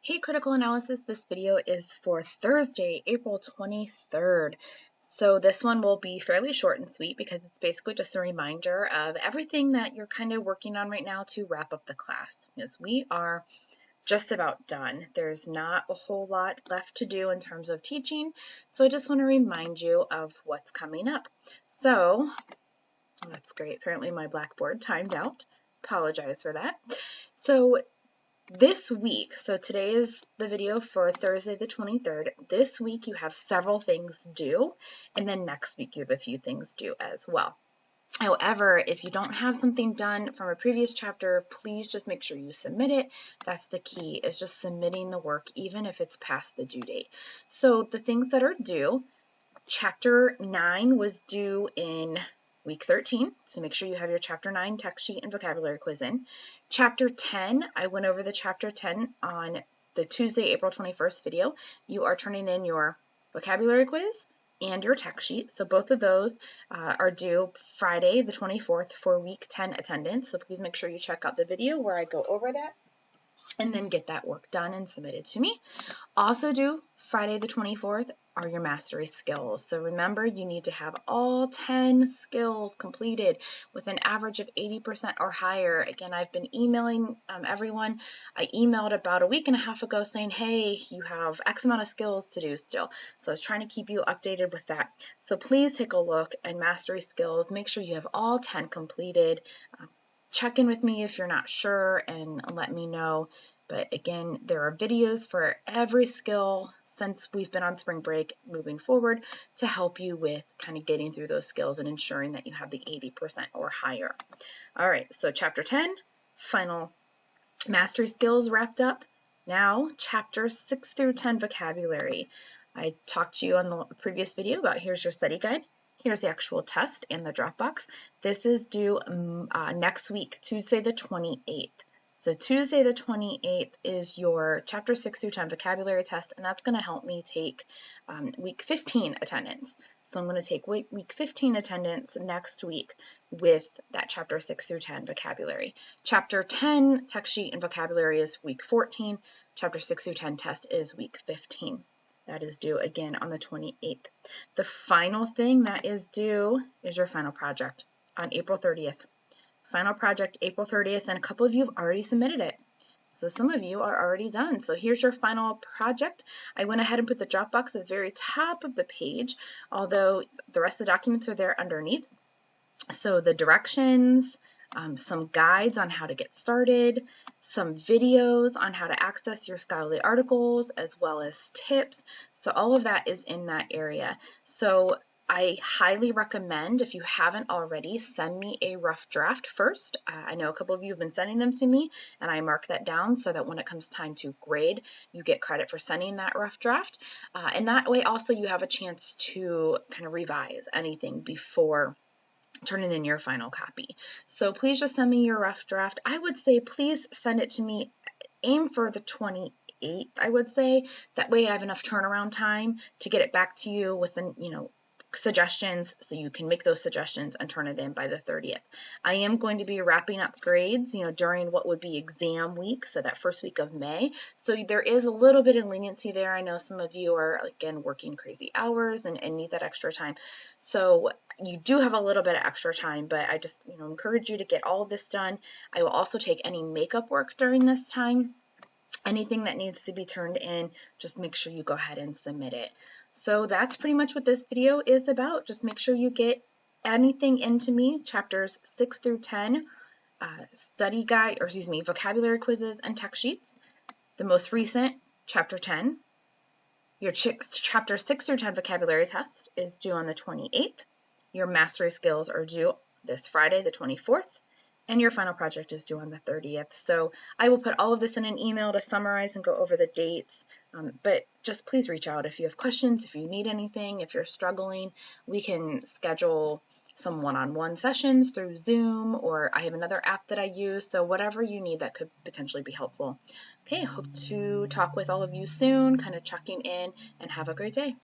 Hey Critical Analysis, this video is for Thursday, April 23rd. So this one will be fairly short and sweet because it's basically just a reminder of everything that you're kind of working on right now to wrap up the class, because we are just about done. There's not a whole lot left to do in terms of teaching, so I just want to remind you of what's coming up. So that's great. Apparently my Blackboard timed out. Apologize for that. So this week, so today is the video for Thursday the 23rd. This week you have several things due, and then next week you have a few things due as well. However, if you don't have something done from a previous chapter, please just make sure you submit it. That's the key, is just submitting the work even if it's past the due date. So the things that are due, Chapter 9 was due in week 13, so make sure you have your Chapter 9 text sheet and vocabulary quiz in. Chapter 10, I went over the Chapter 10 on the Tuesday, April 21st video. You are turning in your vocabulary quiz and your text sheet, so both of those are due Friday the 24th for week 10 attendance, so please make sure you check out the video where I go over that and then get that work done and submitted to me. Also due Friday the 24th are your mastery skills. So remember, you need to have all 10 skills completed with an average of 80% or higher. Again, I've been emailing everyone. I emailed about a week and a half ago saying, hey, you have X amount of skills to do still. So I was trying to keep you updated with that. So please take a look at mastery skills. Make sure you have all 10 completed. Check in with me if you're not sure and let me know. But again, there are videos for every skill since we've been on spring break moving forward to help you with kind of getting through those skills and ensuring that you have the 80% or higher. All right, so Chapter 10, final mastery skills wrapped up. Now, Chapters 6 through 10 vocabulary. I talked to you on the previous video about here's your study guide. Here's the actual test and the Dropbox. This is due next week, Tuesday the 28th. So Tuesday the 28th is your Chapter 6 through 10 vocabulary test, and that's going to help me take week 15 attendance. So I'm going to take week 15 attendance next week with that Chapter 6 through 10 vocabulary. Chapter 10 text sheet and vocabulary is week 14. Chapter 6 through 10 test is week 15. That is due again on the 28th. The final thing that is due is your final project on April 30th. Final project April 30th, and a couple of you have already submitted it. So some of you are already done. So here's your final project. I went ahead and put the Dropbox at the very top of the page, although the rest of the documents are there underneath. So the directions, some guides on how to get started, some videos on how to access your scholarly articles, as well as tips. So all of that is in that area. So I highly recommend, if you haven't already, send me a rough draft first. I know a couple of you have been sending them to me, and I mark that down so that when it comes time to grade, you get credit for sending that rough draft. And that way also you have a chance to kind of revise anything before turning in your final copy. So please just send me your rough draft. I would say please send it to me. Aim for the 28th, I would say. That way I have enough turnaround time to get it back to you within, suggestions, so you can make those suggestions and turn it in by the 30th. I am going to be wrapping up grades, during what would be exam week, so that first week of May. So there is a little bit of leniency there. I know some of you are, again, working crazy hours and need that extra time. So you do have a little bit of extra time, but I just, encourage you to get all of this done. I will also take any makeup work during this time. Anything that needs to be turned in, just make sure you go ahead and submit it. So that's pretty much what this video is about. Just make sure you get anything into me, chapters 6 through 10, study guide, vocabulary quizzes and text sheets. The most recent, chapter 10. Your chapter 6 through 10 vocabulary test is due on the 28th. Your mastery skills are due this Friday, the 24th. And your final project is due on the 30th. So I will put all of this in an email to summarize and go over the dates. But just please reach out if you have questions, if you need anything, if you're struggling. We can schedule some one-on-one sessions through Zoom, or I have another app that I use. So whatever you need that could potentially be helpful. Okay, hope to talk with all of you soon, kind of checking in, and have a great day.